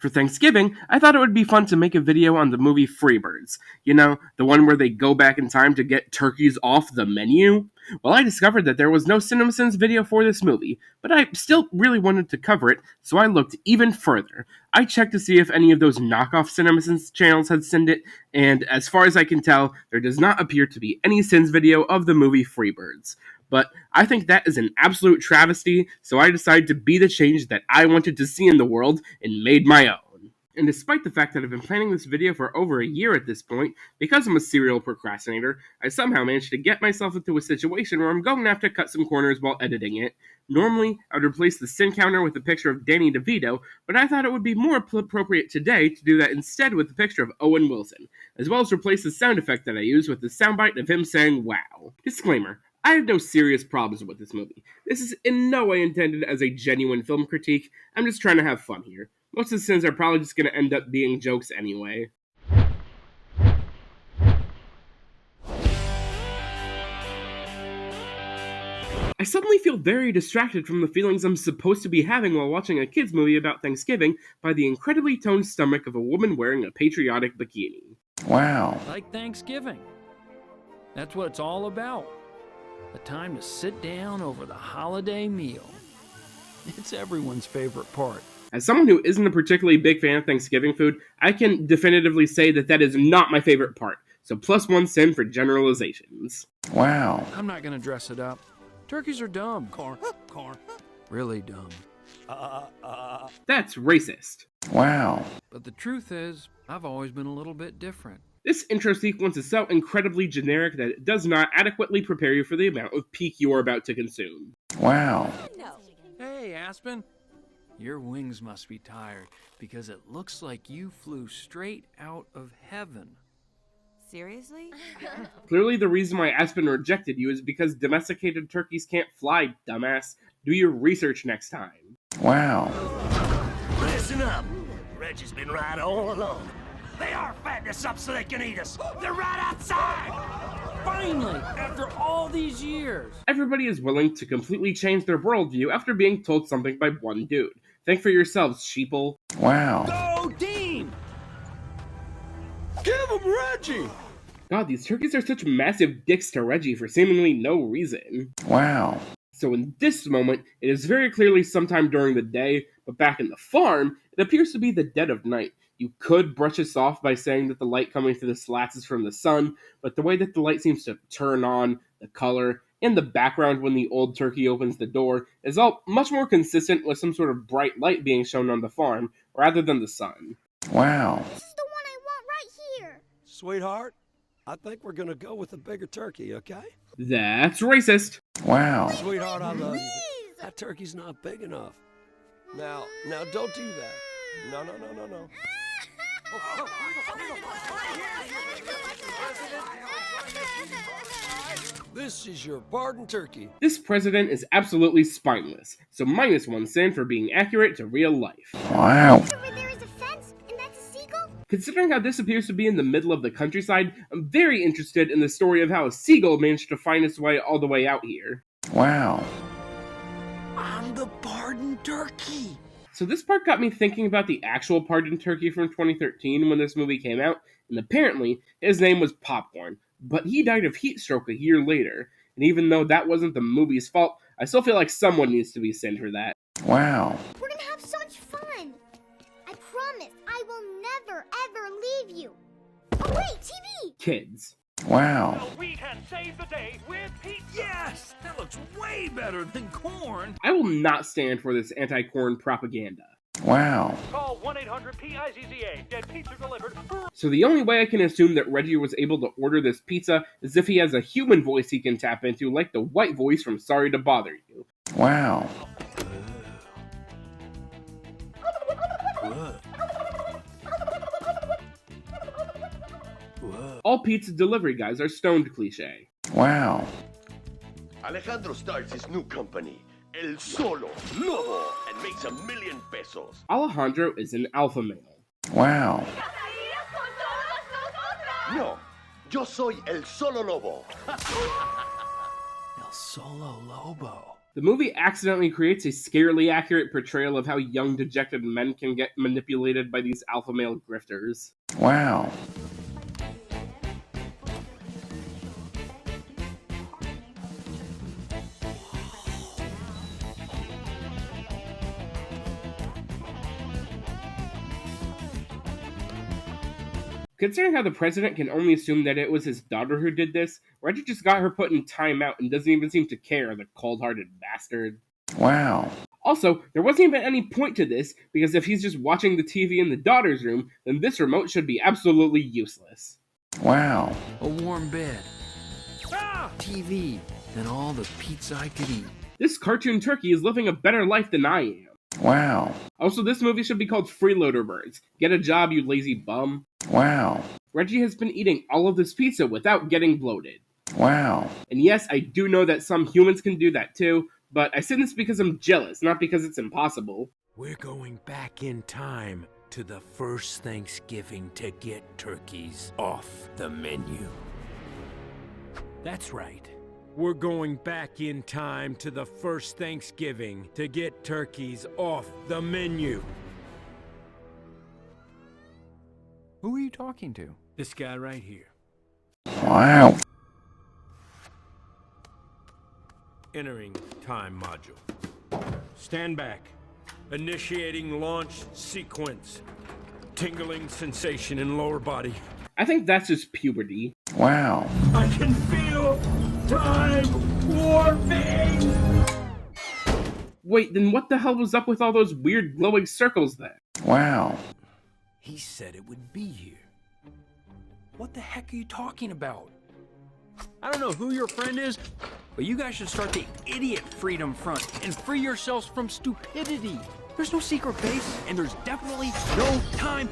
For Thanksgiving, I thought it would be fun to make a video on the movie Freebirds. You know, the one where they go back in time to get turkeys off the menu? Well, I discovered that there was no CinemaSins video for this movie, but I still really wanted to cover it, so I looked even further. I checked to see if any of those knockoff CinemaSins channels had sent it, and as far as I can tell, there does not appear to be any Sins video of the movie Freebirds. But I think that is an absolute travesty, so I decided to be the change that I wanted to see in the world and made my own. And despite the fact that I've been planning this video for over a year at this point, because I'm a serial procrastinator, I somehow managed to get myself into a situation where I'm going to have to cut some corners while editing it. Normally, I would replace the sin counter with a picture of Danny DeVito, but I thought it would be more appropriate today to do that instead with a picture of Owen Wilson, as well as replace the sound effect that I use with the soundbite of him saying wow. Disclaimer. I have no serious problems with this movie. This is in no way intended as a genuine film critique. I'm just trying to have fun here. Most of the sins are probably just going to end up being jokes anyway. I suddenly feel very distracted from the feelings I'm supposed to be having while watching a kids movie about Thanksgiving by the incredibly toned stomach of a woman wearing a patriotic bikini. Wow. Like Thanksgiving. That's what it's all about. The time to sit down over the holiday meal. It's everyone's favorite part. As someone who isn't a particularly big fan of Thanksgiving food, I can definitively say that that is not my favorite part. So +1 sin for generalizations. Wow. I'm not gonna dress it up. Turkeys are dumb. Corn. Really dumb. That's racist. Wow. But the truth is, I've always been a little bit different. This intro sequence is so incredibly generic that it does not adequately prepare you for the amount of peak you are about to consume. Wow. Hey, Aspen. Your wings must be tired because it looks like you flew straight out of heaven. Seriously? Clearly the reason why Aspen rejected you is because domesticated turkeys can't fly, dumbass. Do your research next time. Wow. Listen up. Reggie's been right all along. They are fattening us up so they can eat us. They're right outside. Finally, after all these years. Everybody is willing to completely change their worldview after being told something by one dude. Think for yourselves, sheeple. Wow. Go, Dean! Give him Reggie! God, these turkeys are such massive dicks to Reggie for seemingly no reason. Wow. So in this moment, it is very clearly sometime during the day, but back in the farm, it appears to be the dead of night. You could brush this off by saying that the light coming through the slats is from the sun, but the way that the light seems to turn on, the color, and the background when the old turkey opens the door is all much more consistent with some sort of bright light being shown on the farm, rather than the sun. Wow. This is the one I want right here. Sweetheart, I think we're gonna go with a bigger turkey, okay? That's racist. Wow. Sweetheart, I love you, but that turkey's not big enough. Now, don't do that. No. This is your pardon turkey. This president is absolutely spineless, so -1 sin for being accurate to real life. Wow. Over there is a fence, and that's a seagull? Considering how this appears to be in the middle of the countryside, I'm very interested in the story of how a seagull managed to find its way all the way out here. Wow. I'm the pardon turkey. So this part got me thinking about the actual pardon turkey from 2013 when this movie came out, and apparently his name was Popcorn, but he died of heat stroke a year later, and even though that wasn't the movie's fault, I still feel like someone needs to be sent for that. Wow. We're gonna have so much fun. I promise I will never, ever leave you. Oh wait, TV! Kids. Wow. We can save the day with pizza. Yes! That looks way better than corn! I will not stand for this anti-corn propaganda. Wow. Call 1-800-PIZZA. Get pizza delivered. So the only way I can assume that Reggie was able to order this pizza is if he has a human voice he can tap into, like the white voice from Sorry to Bother You. Wow. All pizza delivery guys are stoned cliche. Wow. Alejandro starts his new company, El Solo Lobo, and makes $1 million pesos. Alejandro is an alpha male. Wow. No, yo soy El Solo Lobo. El Solo Lobo. The movie accidentally creates a scarily accurate portrayal of how young, dejected men can get manipulated by these alpha male grifters. Wow. Considering how the president can only assume that it was his daughter who did this, Reggie just got her put in timeout and doesn't even seem to care, the cold-hearted bastard. Wow. Also, there wasn't even any point to this, because if he's just watching the TV in the daughter's room, then this remote should be absolutely useless. Wow. A warm bed, TV, and all the pizza I could eat. This cartoon turkey is living a better life than I am. Wow. Also, this movie should be called Freeloader Birds. Get a job, you lazy bum. Wow. Reggie has been eating all of this pizza without getting bloated. Wow. And yes, I do know that some humans can do that too, but I say this because I'm jealous, not because it's impossible. We're going back in time to the first Thanksgiving to get turkeys off the menu. That's right. We're going back in time to the first Thanksgiving to get turkeys off the menu. Who are you talking to? This guy right here. Wow. Entering time module. Stand back. Initiating launch sequence. Tingling sensation in lower body. I think that's just puberty. Wow. I can feel time warping! Wait, then what the hell was up with all those weird glowing circles then? Wow. He said it would be here. What the heck are you talking about? I don't know who your friend is, but you guys should start the Idiot Freedom Front and free yourselves from stupidity. There's no secret base, and there's definitely no time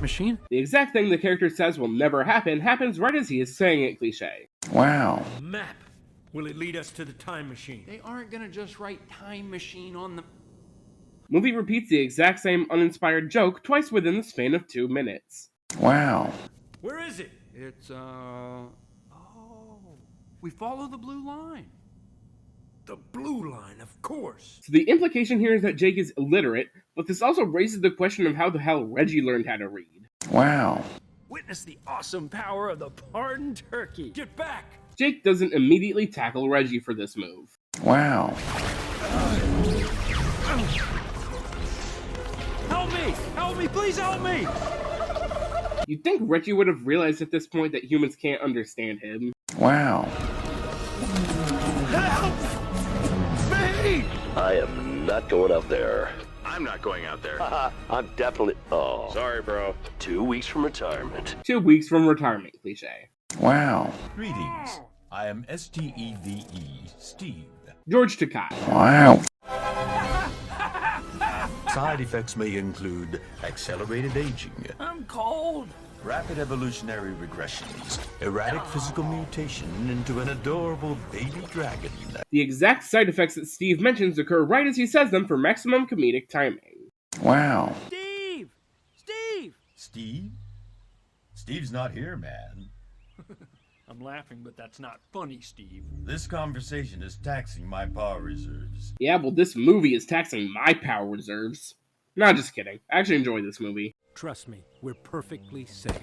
machine. The exact thing the character says will never happen happens right as he is saying it, cliche. Wow. Map. Will it lead us to the time machine? They aren't gonna just write time machine on the... Movie repeats the exact same uninspired joke twice within the span of 2 minutes. Wow. Where is it? It's, we follow the blue line. The blue line, of course. So the implication here is that Jake is illiterate, but this also raises the question of how the hell Reggie learned how to read. Wow. Witness the awesome power of the pardoned turkey. Get back! Jake doesn't immediately tackle Reggie for this move. Wow. Help me! Help me! Please help me! You'd think Reggie would have realized at this point that humans can't understand him. Wow. I am not going up there. I'm not going out there. I'm definitely... Oh. Sorry, bro. 2 weeks from retirement. 2 weeks from retirement, cliche. Wow. Greetings. I am STEVE, Steve. George Takei. Wow. Side effects may include accelerated aging, I'm cold. rapid evolutionary regressions, erratic physical mutation into an adorable baby dragon. The exact side effects that Steve mentions occur right as he says them for maximum comedic timing. Wow. Steve! Steve! Steve? Steve's not here, man. I'm laughing, but that's not funny, Steve. This conversation is taxing my power reserves. Yeah, well, this movie is taxing my power reserves. No, just kidding. I actually enjoy this movie. Trust me, we're perfectly safe.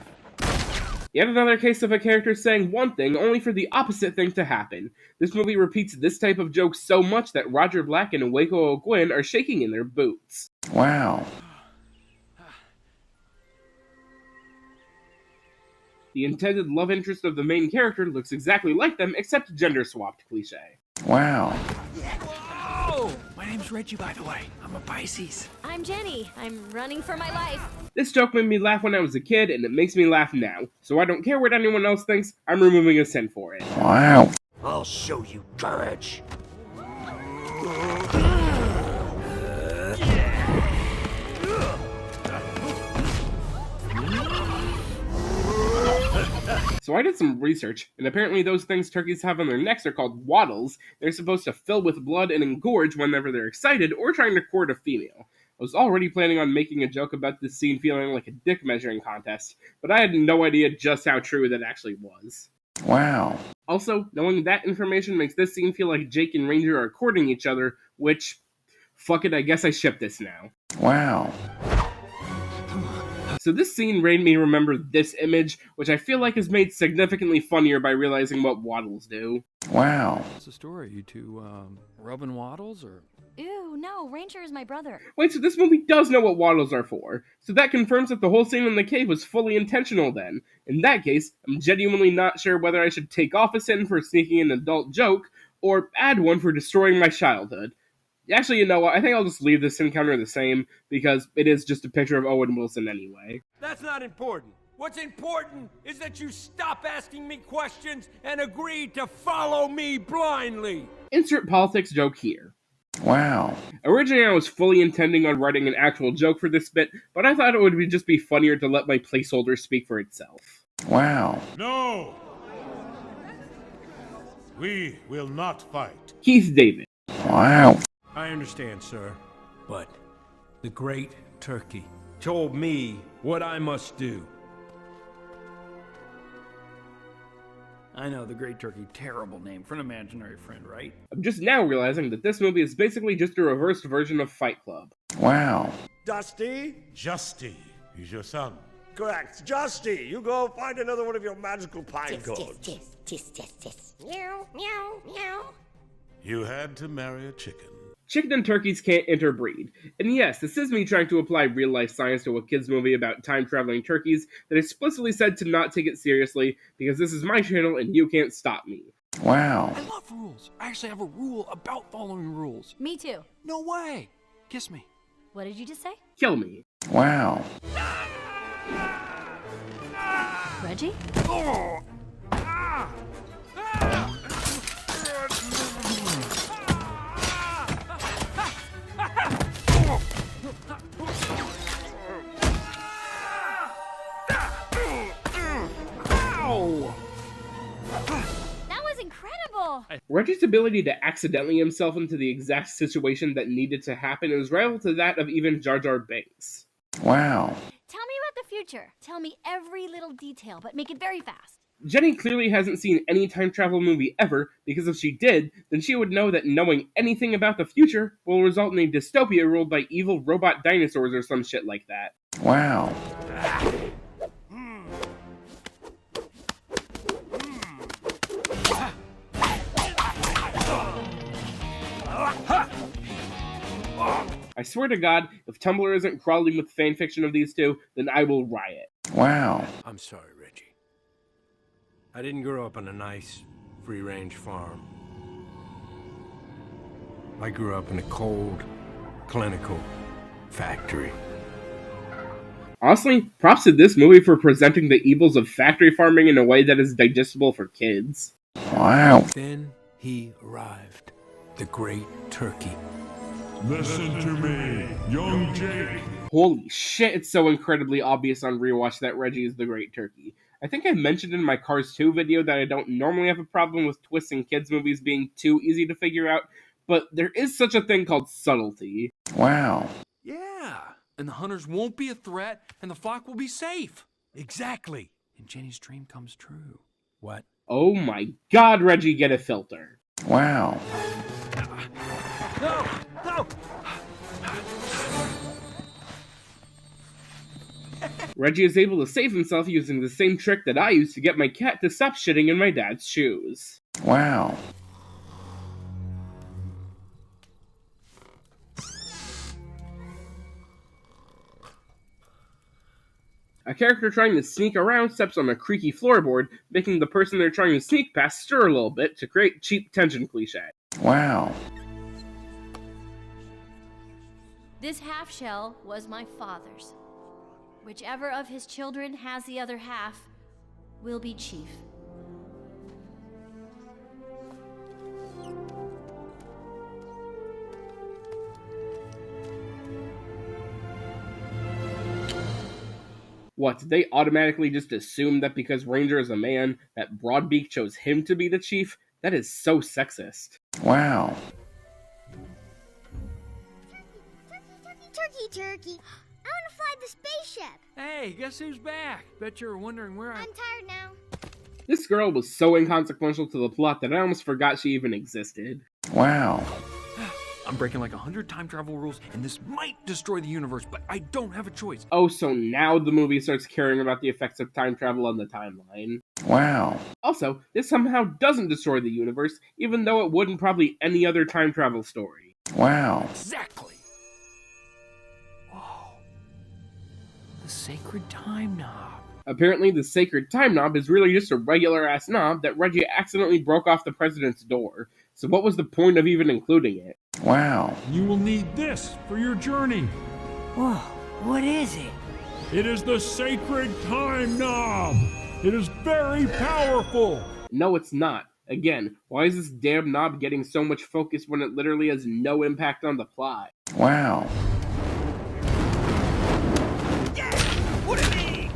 Yet another case of a character saying one thing only for the opposite thing to happen. This movie repeats this type of joke so much that Roger Black and Waco O'Gwen are shaking in their boots. Wow. The intended love interest of the main character looks exactly like them, except gender-swapped, cliche. Wow. Oh! My name's Reggie, by the way. I'm a Pisces. I'm Jenny. I'm running for my life. This joke made me laugh when I was a kid, and it makes me laugh now. So I don't care what anyone else thinks, I'm removing a sin for it. Wow. I'll show you courage. So I did some research, and apparently those things turkeys have on their necks are called wattles. They're supposed to fill with blood and engorge whenever they're excited or trying to court a female. I was already planning on making a joke about this scene feeling like a dick measuring contest, but I had no idea just how true that actually was. Wow. Also, knowing that information makes this scene feel like Jake and Ranger are courting each other, which, fuck it, I guess I ship this now. Wow. So this scene made me remember this image, which I feel like is made significantly funnier by realizing what Waddles do. Wow. What's the story? You two, rubbing Waddles, or? Ew, no, Ranger is my brother. Wait, so this movie does know what Waddles are for. So that confirms that the whole scene in the cave was fully intentional then. In that case, I'm genuinely not sure whether I should take off a sin for sneaking an adult joke, or add one for destroying my childhood. Actually, you know what? I think I'll just leave this encounter the same, because it is just a picture of Owen Wilson anyway. That's not important. What's important is that you stop asking me questions and agree to follow me blindly. Insert politics joke here. Wow. Originally, I was fully intending on writing an actual joke for this bit, but I thought it would just be funnier to let my placeholder speak for itself. Wow. No! We will not fight. Keith David. Wow. I understand, sir, but the Great Turkey told me what I must do. I know, the Great Turkey, terrible name for an imaginary friend, right? I'm just now realizing that this movie is basically just a reversed version of Fight Club. Wow. Dusty? Justy. He's your son. Correct. Justy, you go find another one of your magical pine cones. Meow, meow, meow. You had to marry a chicken. Chicken and turkeys can't interbreed. And yes, this is me trying to apply real-life science to a kids' movie about time-traveling turkeys that explicitly said to not take it seriously, because this is my channel and you can't stop me. Wow. I love rules. I actually have a rule about following rules. Me too. No way. Kiss me. What did you just say? Kill me. Wow. Reggie? Oh. Ah. Ah. That was incredible! Reggie's ability to accidentally himself into the exact situation that needed to happen is rival to that of even Jar Jar Binks. Wow. Tell me about the future. Tell me every little detail, but make it very fast. Jenny clearly hasn't seen any time travel movie ever, because if she did, then she would know that knowing anything about the future will result in a dystopia ruled by evil robot dinosaurs or some shit like that. Wow. I swear to God, if Tumblr isn't crawling with fanfiction of these two, then I will riot. Wow. I'm sorry, Reggie. I didn't grow up on a nice, free-range farm. I grew up in a cold, clinical factory. Honestly, props to this movie for presenting the evils of factory farming in a way that is digestible for kids. Wow. Then he arrived, the Great Turkey. Listen to me, young Jake. Holy shit, it's so incredibly obvious on rewatch that Reggie is the Great Turkey. I think I mentioned in my Cars 2 video that I don't normally have a problem with twists in kids' movies being too easy to figure out, but there is such a thing called subtlety. Wow. Yeah, and the hunters won't be a threat, and the flock will be safe. Exactly. And Jenny's dream comes true. What? Oh my god, Reggie, get a filter. Wow. No! No! Reggie is able to save himself using the same trick that I used to get my cat to stop shitting in my dad's shoes. Wow. A character trying to sneak around steps on a creaky floorboard, making the person they're trying to sneak past stir a little bit to create cheap tension cliche. Wow. This half shell was my father's. Whichever of his children has the other half will be chief. What, did they automatically just assume that because Ranger is a man, that Broadbeak chose him to be the chief? That is so sexist. Wow. Turkey. I want to fly the spaceship. Hey, guess who's back? Bet you're wondering where I'm tired now. This girl was so inconsequential to the plot that I almost forgot she even existed. Wow. I'm breaking like 100 time travel rules, and this might destroy the universe, but I don't have a choice. Oh, so now the movie starts caring about the effects of time travel on the timeline. Wow. Also, this somehow doesn't destroy the universe, even though it would in probably any other time travel story. Wow. Exactly. Whoa. The sacred time knob. Apparently, the sacred time knob is really just a regular-ass knob that Reggie accidentally broke off the president's door. So what was the point of even including it? Wow. You will need this for your journey. Whoa, what is it? It is the sacred time knob. It is very powerful. No, it's not. Again, why is this damn knob getting so much focus when it literally has no impact on the plot? Wow. What do you mean?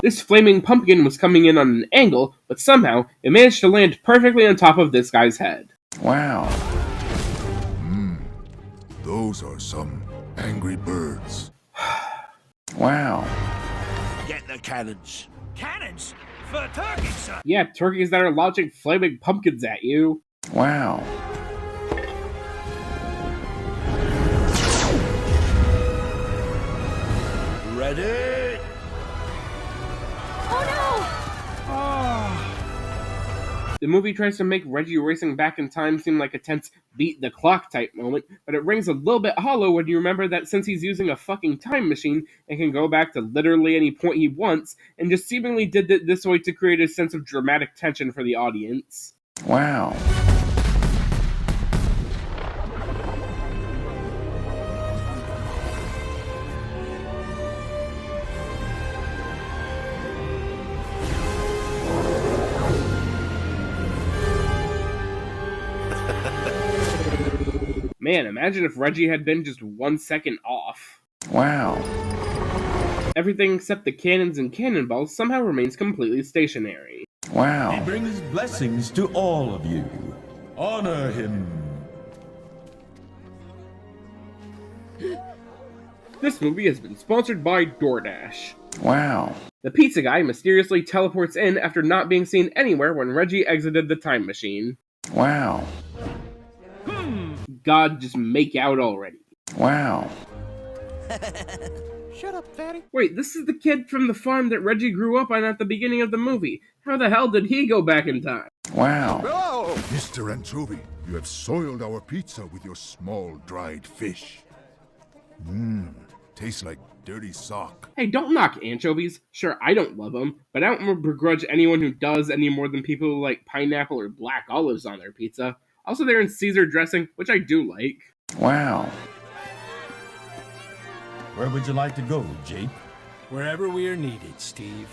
This flaming pumpkin was coming in on an angle, but somehow it managed to land perfectly on top of this guy's head. Wow. Those are some angry birds. Wow. Get the cannons. Cannons? For turkeys, sir. Yeah, turkeys that are launching flaming pumpkins at you. Wow. Ready? The movie tries to make Reggie racing back in time seem like a tense beat the clock type moment, but it rings a little bit hollow when you remember that since he's using a fucking time machine, it can go back to literally any point he wants, and just seemingly did it this way to create a sense of dramatic tension for the audience. Wow. Man, imagine if Reggie had been just 1 second off. Wow. Everything except the cannons and cannonballs somehow remains completely stationary. Wow. He brings blessings to all of you. Honor him. This movie has been sponsored by DoorDash. Wow. The pizza guy mysteriously teleports in after not being seen anywhere when Reggie exited the time machine. Wow. God, just make out already. Wow. Shut up, fatty. Wait, this is the kid from the farm that Reggie grew up on at the beginning of the movie. How the hell did he go back in time? Wow. Mr. Anchovy, you have soiled our pizza with your small dried fish. Tastes like dirty sock. Hey, don't knock anchovies. Sure, I don't love them, but I don't begrudge anyone who does any more than people who like pineapple or black olives on their pizza. Also, they're in Caesar dressing, which I do like. Wow. Where would you like to go, Jake? Wherever we are needed, Steve.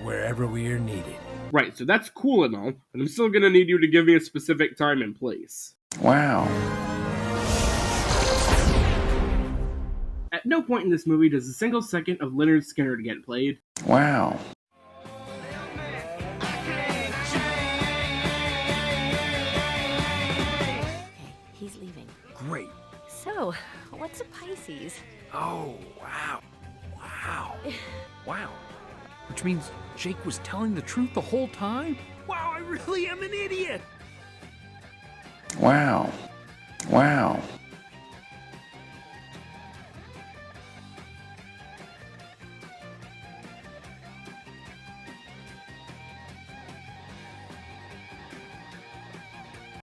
Wherever we are needed. Right, so that's cool and all, but I'm still gonna need you to give me a specific time and place. Wow. At no point in this movie does a single second of Leonard Skinner get played. Wow. He's leaving. Great. So, what's a Pisces? Oh, wow. Wow. Wow. Which means Jake was telling the truth the whole time? Wow, I really am an idiot! Wow. Wow.